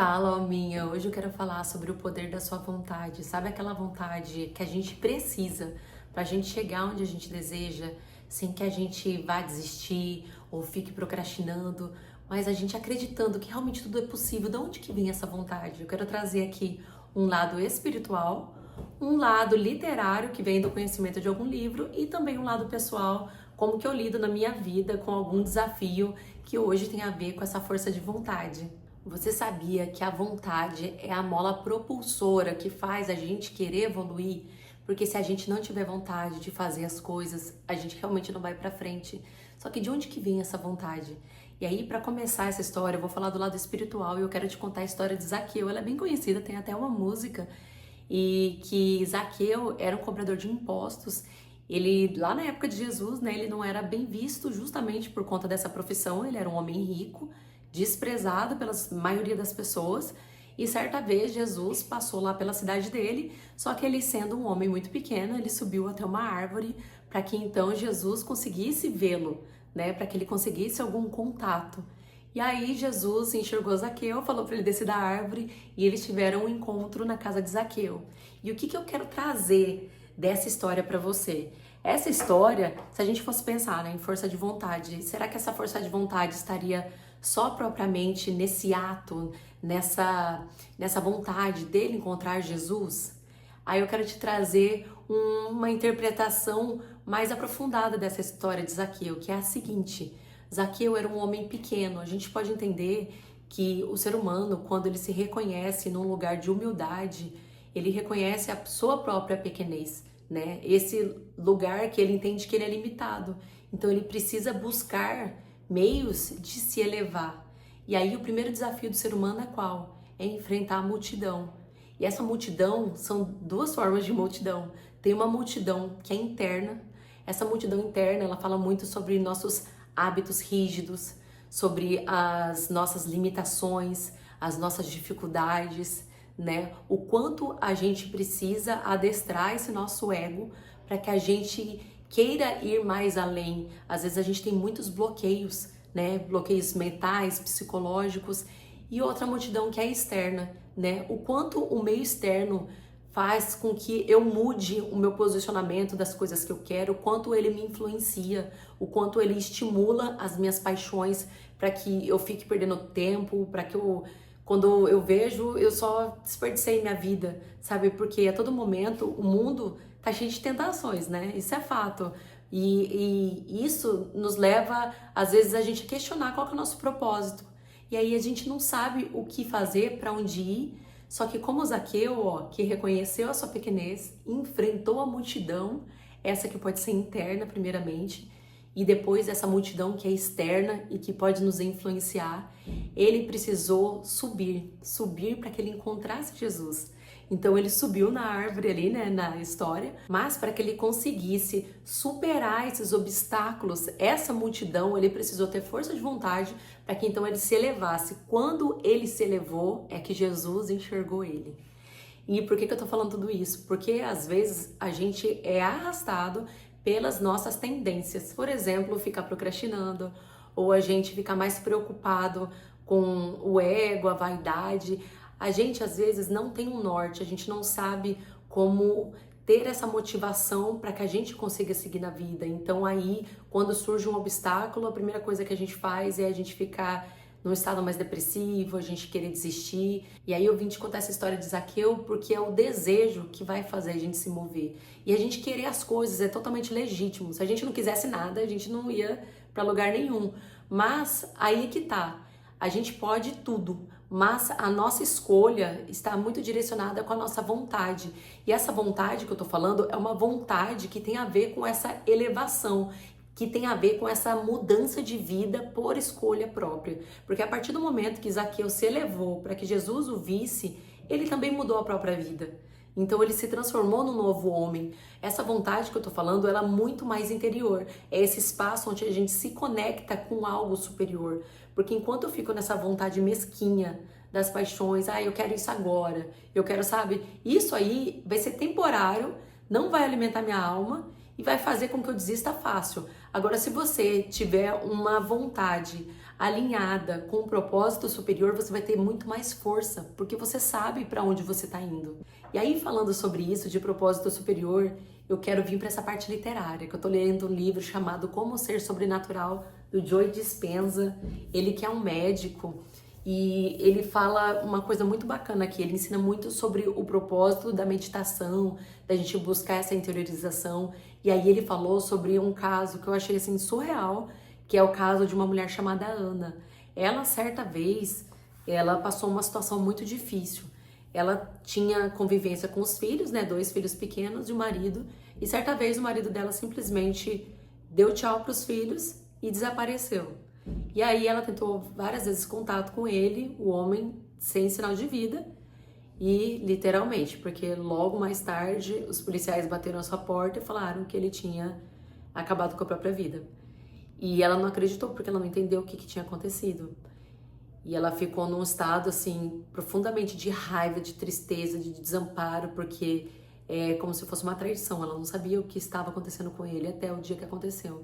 Fala, Alminha. Hoje eu quero falar sobre o poder da sua vontade. Sabe aquela vontade que a gente precisa para a gente chegar onde a gente deseja, sem que a gente vá desistir ou fique procrastinando, mas a gente acreditando que realmente tudo é possível. De onde que vem essa vontade? Eu quero trazer aqui um lado espiritual, um lado literário que vem do conhecimento de algum livro e também um lado pessoal, como que eu lido na minha vida com algum desafio que hoje tem a ver com essa força de vontade. Você sabia que a vontade é a mola propulsora que faz a gente querer evoluir? Porque se a gente não tiver vontade de fazer as coisas, a gente realmente não vai pra frente. Só que de onde que vem essa vontade? E aí, para começar essa história, eu vou falar do lado espiritual e eu quero te contar a história de Zaqueu. Ela é bem conhecida, tem até uma música. E que Zaqueu era um cobrador de impostos. Ele, lá na época de Jesus, né, ele não era bem visto justamente por conta dessa profissão. Ele era um homem rico, desprezado pela maioria das pessoas. E certa vez Jesus passou lá pela cidade dele, só que ele sendo um homem muito pequeno, ele subiu até uma árvore para que então Jesus conseguisse vê-lo, né, para que ele conseguisse algum contato. E aí Jesus enxergou Zaqueu, falou para ele descer da árvore e eles tiveram um encontro na casa de Zaqueu. E o que eu quero trazer dessa história para você? Essa história, se a gente fosse pensar, né, em força de vontade, será que essa força de vontade estaria só propriamente nesse ato, nessa vontade dele encontrar Jesus? Aí eu quero te trazer uma interpretação mais aprofundada dessa história de Zaqueu, que é a seguinte: Zaqueu era um homem pequeno. A gente pode entender que o ser humano, quando ele se reconhece num lugar de humildade, ele reconhece a sua própria pequenez, né? Esse lugar que ele entende que ele é limitado. Então ele precisa buscar meios de se elevar. E aí o primeiro desafio do ser humano é qual? É enfrentar a multidão. E essa multidão, são duas formas de multidão. Tem uma multidão que é interna. Essa multidão interna, ela fala muito sobre nossos hábitos rígidos, sobre as nossas limitações, as nossas dificuldades, né? O quanto a gente precisa adestrar esse nosso ego para que a gente queira ir mais além. Às vezes a gente tem muitos bloqueios, né? Bloqueios mentais, psicológicos, e outra multidão que é externa, né? O quanto o meio externo faz com que eu mude o meu posicionamento das coisas que eu quero, o quanto ele me influencia, o quanto ele estimula as minhas paixões para que eu fique perdendo tempo, para que quando eu vejo, eu só desperdicei minha vida, sabe? Porque a todo momento o mundo tá cheio de tentações, né? Isso é fato. E isso nos leva, às vezes, a gente a questionar qual que é o nosso propósito. E aí a gente não sabe o que fazer, para onde ir. Só que como Zaqueu, ó, que reconheceu a sua pequenez, enfrentou a multidão, essa que pode ser interna primeiramente, e depois essa multidão que é externa e que pode nos influenciar, ele precisou subir para que ele encontrasse Jesus. Então ele subiu na árvore ali, né, na história, mas para que ele conseguisse superar esses obstáculos, essa multidão, ele precisou ter força de vontade para que então ele se elevasse. Quando ele se elevou, é que Jesus enxergou ele. E por que eu tô falando tudo isso? Porque às vezes a gente é arrastado pelas nossas tendências. Por exemplo, ficar procrastinando, ou a gente ficar mais preocupado com o ego, a vaidade. A gente às vezes não tem um norte, a gente não sabe como ter essa motivação para que a gente consiga seguir na vida. Então aí, quando surge um obstáculo, a primeira coisa que a gente faz é a gente ficar num estado mais depressivo, a gente querer desistir. E aí eu vim te contar essa história de Zaqueu porque é o desejo que vai fazer a gente se mover. E a gente querer as coisas é totalmente legítimo. Se a gente não quisesse nada, a gente não ia para lugar nenhum. Mas aí é que tá. A gente pode tudo, mas a nossa escolha está muito direcionada com a nossa vontade. E essa vontade que eu tô falando é uma vontade que tem a ver com essa elevação, que tem a ver com essa mudança de vida por escolha própria. Porque a partir do momento que Zaqueu se elevou para que Jesus o visse, ele também mudou a própria vida. Então ele se transformou num novo homem. Essa vontade que eu tô falando, ela é muito mais interior. É esse espaço onde a gente se conecta com algo superior. Porque enquanto eu fico nessa vontade mesquinha das paixões, eu quero isso agora, eu quero, sabe? Isso aí vai ser temporário, não vai alimentar minha alma e vai fazer com que eu desista fácil. Agora, se você tiver uma vontade alinhada com o propósito superior, você vai ter muito mais força, porque você sabe para onde você está indo. E aí, falando sobre isso, de propósito superior, eu quero vir para essa parte literária, que eu tô lendo um livro chamado Como Ser Sobrenatural, do Joe Dispenza. Ele que é um médico, e ele fala uma coisa muito bacana aqui, ele ensina muito sobre o propósito da meditação, da gente buscar essa interiorização. E aí ele falou sobre um caso que eu achei assim surreal, que é o caso de uma mulher chamada Ana. Ela, certa vez, ela passou uma situação muito difícil. Ela tinha convivência com os filhos, né, 2 filhos pequenos e o marido, e certa vez o marido dela simplesmente deu tchau para os filhos e desapareceu. E aí ela tentou várias vezes contato com ele, o homem, sem sinal de vida, e literalmente, porque logo mais tarde os policiais bateram a sua porta e falaram que ele tinha acabado com a própria vida. E ela não acreditou porque ela não entendeu o que tinha acontecido. E ela ficou num estado assim profundamente de raiva, de tristeza, de desamparo, porque é como se fosse uma traição. Ela não sabia o que estava acontecendo com ele até o dia que aconteceu.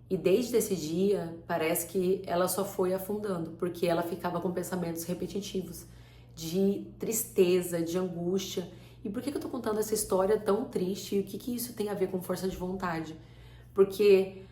E desde esse dia, parece que ela só foi afundando, porque ela ficava com pensamentos repetitivos de tristeza, de angústia. E por que eu tô contando essa história tão triste? E o que isso tem a ver com força de vontade? Porque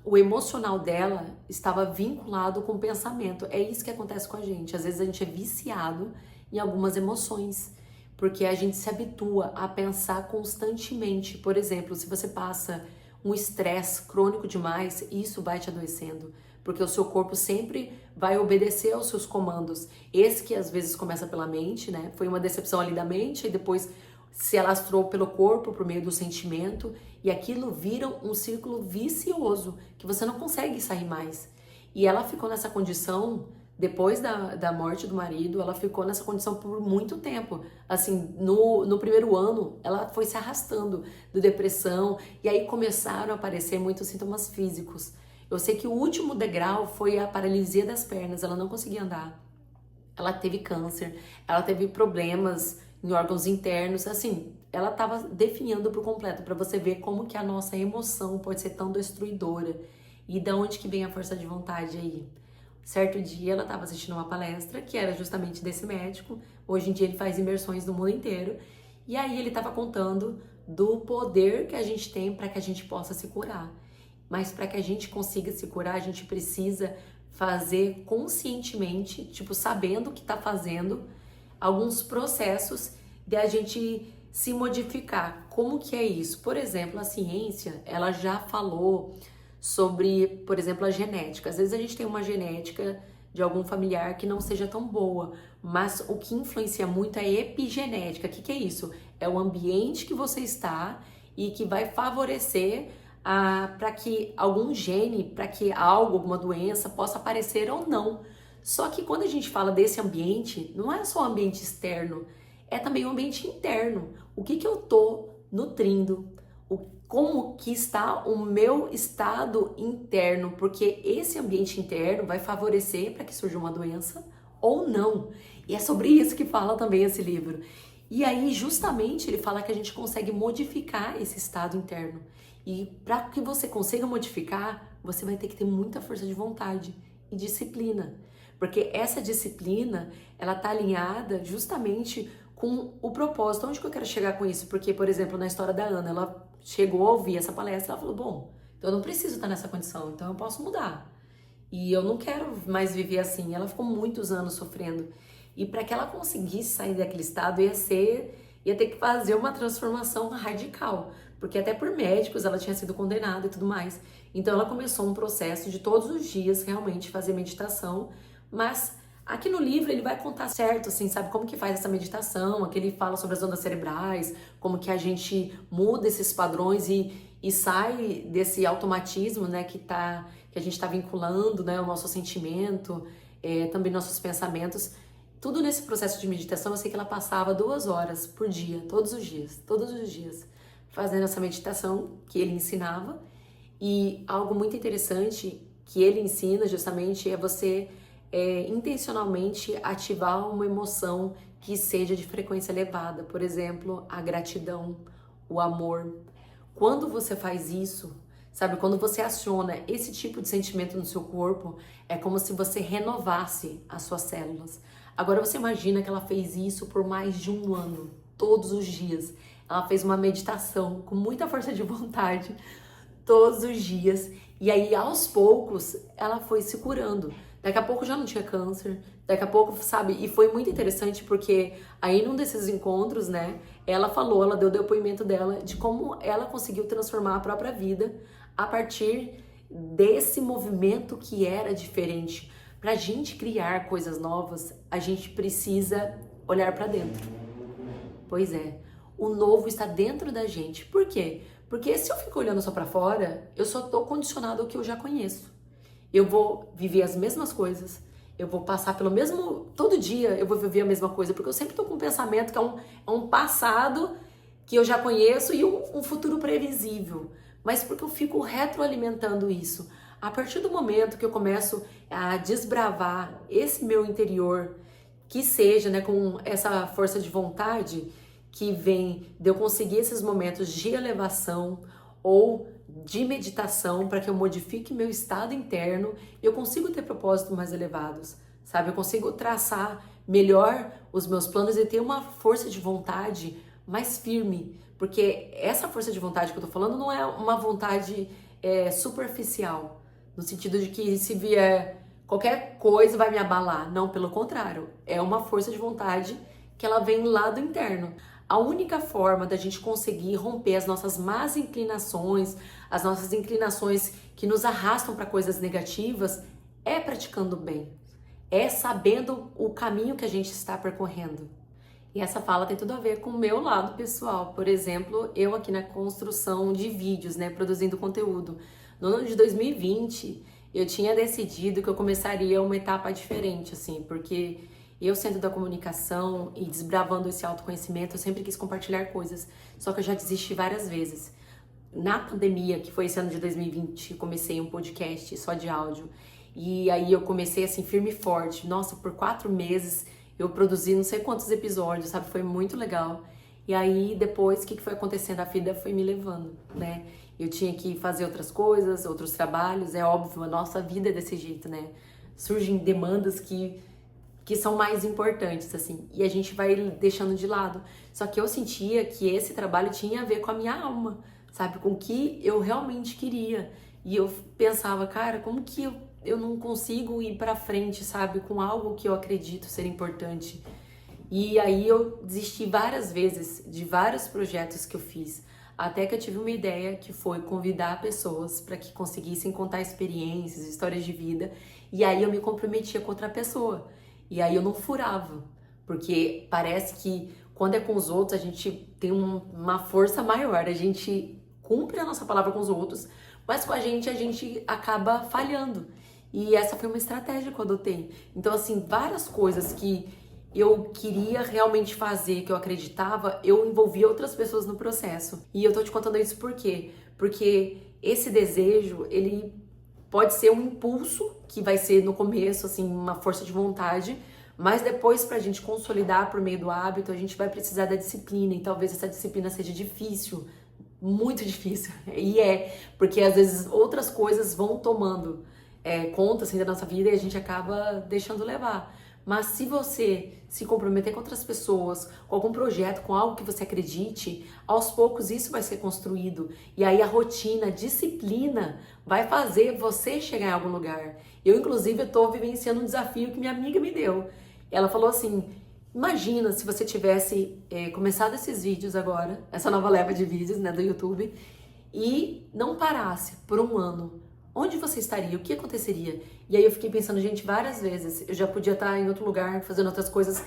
o emocional dela estava vinculado com o pensamento. É isso que acontece com a gente. Às vezes a gente é viciado em algumas emoções, porque a gente se habitua a pensar constantemente. Por exemplo, se você passa um estresse crônico demais, isso vai te adoecendo, porque o seu corpo sempre vai obedecer aos seus comandos. Esse que às vezes começa pela mente, né? Foi uma decepção ali da mente e depois se alastrou pelo corpo por meio do sentimento, e aquilo vira um círculo vicioso que você não consegue sair mais. E ela ficou nessa condição, depois da morte do marido, ela ficou nessa condição por muito tempo. Assim, no primeiro ano, ela foi se arrastando de depressão, e aí começaram a aparecer muitos sintomas físicos. Eu sei que o último degrau foi a paralisia das pernas, ela não conseguia andar. Ela teve câncer, ela teve problemas em órgãos internos, assim, ela estava definhando por completo, para você ver como que a nossa emoção pode ser tão destruidora. E da onde que vem a força de vontade aí? Certo dia ela estava assistindo uma palestra que era justamente desse médico. Hoje em dia ele faz imersões no mundo inteiro. E aí ele estava contando do poder que a gente tem para que a gente possa se curar. Mas para que a gente consiga se curar, a gente precisa fazer conscientemente, tipo, sabendo o que está fazendo, alguns processos de a gente se modificar. Como que é isso? Por exemplo, a ciência, ela já falou sobre, por exemplo, a genética. Às vezes a gente tem uma genética de algum familiar que não seja tão boa, mas o que influencia muito é a epigenética. O que é isso? É o ambiente que você está e que vai favorecer para que algum gene, para que algo, alguma doença possa aparecer ou não. Só que quando a gente fala desse ambiente, não é só o ambiente externo, é também o ambiente interno. O que eu tô nutrindo? Como que está o meu estado interno? Porque esse ambiente interno vai favorecer para que surja uma doença ou não. E é sobre isso que fala também esse livro. E aí, justamente, ele fala que a gente consegue modificar esse estado interno. E para que você consiga modificar, você vai ter que ter muita força de vontade e disciplina. Porque essa disciplina, ela tá alinhada justamente com o propósito. Onde que eu quero chegar com isso? Porque, por exemplo, na história da Ana, ela chegou a ouvir essa palestra, ela falou, bom, então eu não preciso estar nessa condição, então eu posso mudar. E eu não quero mais viver assim. Ela ficou muitos anos sofrendo. E para que ela conseguisse sair daquele estado, ia ter que fazer uma transformação radical. Porque até por médicos ela tinha sido condenada e tudo mais. Então ela começou um processo de todos os dias realmente fazer meditação. Mas aqui no livro ele vai contar certo, assim, sabe, como que faz essa meditação. Aqui ele fala sobre as ondas cerebrais, como que a gente muda esses padrões e sai desse automatismo, né, que a gente tá vinculando, né, o nosso sentimento, também nossos pensamentos. Tudo nesse processo de meditação, eu sei que ela passava 2 horas por dia, todos os dias, fazendo essa meditação que ele ensinava. E algo muito interessante que ele ensina justamente é você intencionalmente ativar uma emoção que seja de frequência elevada. Por exemplo, a gratidão, o amor. Quando você faz isso, Sabe, quando você aciona esse tipo de sentimento no seu corpo, é como se você renovasse as suas células. Agora você imagina que ela fez isso por mais de um ano, todos os dias. Ela fez uma meditação com muita força de vontade, todos os dias. E aí, aos poucos, ela foi se curando. Daqui a pouco já não tinha câncer, daqui a pouco, sabe? E foi muito interessante porque aí num desses encontros, né, ela deu o depoimento dela de como ela conseguiu transformar a própria vida a partir desse movimento que era diferente. Pra gente criar coisas novas, a gente precisa olhar pra dentro. Pois é, o novo está dentro da gente. Por quê? Porque se eu fico olhando só pra fora, eu só tô condicionado ao que eu já conheço. Eu vou viver as mesmas coisas, eu vou passar pelo mesmo... Todo dia eu vou viver a mesma coisa, porque eu sempre tô com um pensamento que é um passado que eu já conheço e um futuro previsível. Mas porque eu fico retroalimentando isso. A partir do momento que eu começo a desbravar esse meu interior, que seja, né, com essa força de vontade que vem de eu conseguir esses momentos de elevação ou de meditação para que eu modifique meu estado interno e eu consigo ter propósitos mais elevados, sabe? Eu consigo traçar melhor os meus planos e ter uma força de vontade mais firme, porque essa força de vontade que eu tô falando não é uma vontade superficial, no sentido de que se vier qualquer coisa vai me abalar. Não, pelo contrário, é uma força de vontade que ela vem lá do interno. A única forma da gente conseguir romper as nossas más inclinações, as nossas inclinações que nos arrastam para coisas negativas, é praticando bem, é sabendo o caminho que a gente está percorrendo. E essa fala tem tudo a ver com o meu lado pessoal. Por exemplo, eu aqui na construção de vídeos, né, produzindo conteúdo. No ano de 2020, eu tinha decidido que eu começaria uma etapa diferente, assim, porque eu sendo da comunicação e desbravando esse autoconhecimento, eu sempre quis compartilhar coisas, só que eu já desisti várias vezes. Na pandemia, que foi esse ano de 2020, comecei um podcast só de áudio, e aí eu comecei assim, firme e forte. Nossa, por 4 meses eu produzi não sei quantos episódios, sabe? Foi muito legal. E aí, depois, o que foi acontecendo? A vida foi me levando, né? Eu tinha que fazer outras coisas, outros trabalhos, é óbvio, a nossa vida é desse jeito, né? Surgem demandas que são mais importantes, assim, e a gente vai deixando de lado. Só que eu sentia que esse trabalho tinha a ver com a minha alma, sabe? Com o que eu realmente queria. E eu pensava, cara, como que eu não consigo ir pra frente, sabe? Com algo que eu acredito ser importante. E aí eu desisti várias vezes de vários projetos que eu fiz. Até que eu tive uma ideia que foi convidar pessoas para que conseguissem contar experiências, histórias de vida. E aí eu me comprometia com outra pessoa. E aí eu não furava, porque parece que quando é com os outros a gente tem uma força maior, a gente cumpre a nossa palavra com os outros, mas com a gente acaba falhando. E essa foi uma estratégia que eu adotei. Então, assim, várias coisas que eu queria realmente fazer, que eu acreditava, eu envolvia outras pessoas no processo. E eu tô te contando isso por quê? Porque esse desejo, ele pode ser um impulso, que vai ser no começo, assim, uma força de vontade, mas depois, pra gente consolidar por meio do hábito, a gente vai precisar da disciplina, e talvez essa disciplina seja difícil, muito difícil. E porque às vezes outras coisas vão tomando conta, assim, da nossa vida e a gente acaba deixando levar. Mas se você se comprometer com outras pessoas, com algum projeto, com algo que você acredite, aos poucos isso vai ser construído. E aí a rotina, a disciplina vai fazer você chegar em algum lugar. Eu, inclusive, estou vivenciando um desafio que minha amiga me deu. Ela falou assim, imagina se você tivesse começado esses vídeos agora, essa nova leva de vídeos, né, do YouTube, e não parasse por um ano. Onde você estaria? O que aconteceria? E aí eu fiquei pensando, gente, várias vezes. Eu já podia estar em outro lugar, fazendo outras coisas.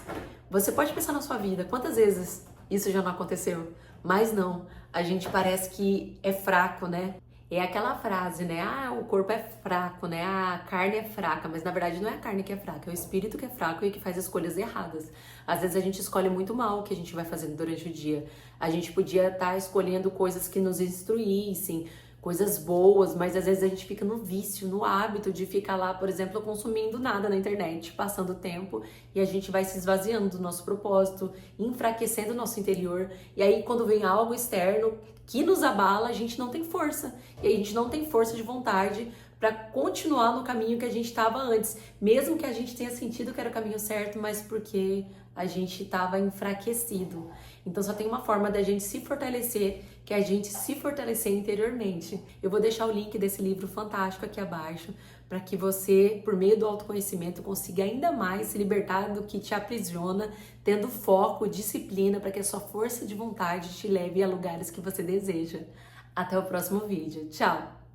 Você pode pensar na sua vida, quantas vezes isso já não aconteceu? Mas não, a gente parece que é fraco, né? É aquela frase, né? Ah, o corpo é fraco, né? A carne é fraca. Mas na verdade não é a carne que é fraca, é o espírito que é fraco e que faz escolhas erradas. Às vezes a gente escolhe muito mal o que a gente vai fazendo durante o dia. A gente podia estar escolhendo coisas que nos instruíssem, coisas boas, mas às vezes a gente fica no vício, no hábito de ficar lá, por exemplo, consumindo nada na internet, passando tempo, e a gente vai se esvaziando do nosso propósito, enfraquecendo o nosso interior, e aí quando vem algo externo que nos abala, a gente não tem força, e a gente não tem força de vontade para continuar no caminho que a gente estava antes, mesmo que a gente tenha sentido que era o caminho certo, mas porque a gente estava enfraquecido. Então só tem uma forma da gente se fortalecer, que é a gente se fortalecer interiormente. Eu vou deixar o link desse livro fantástico aqui abaixo, para que você, por meio do autoconhecimento, consiga ainda mais se libertar do que te aprisiona, tendo foco, disciplina, para que a sua força de vontade te leve a lugares que você deseja. Até o próximo vídeo. Tchau!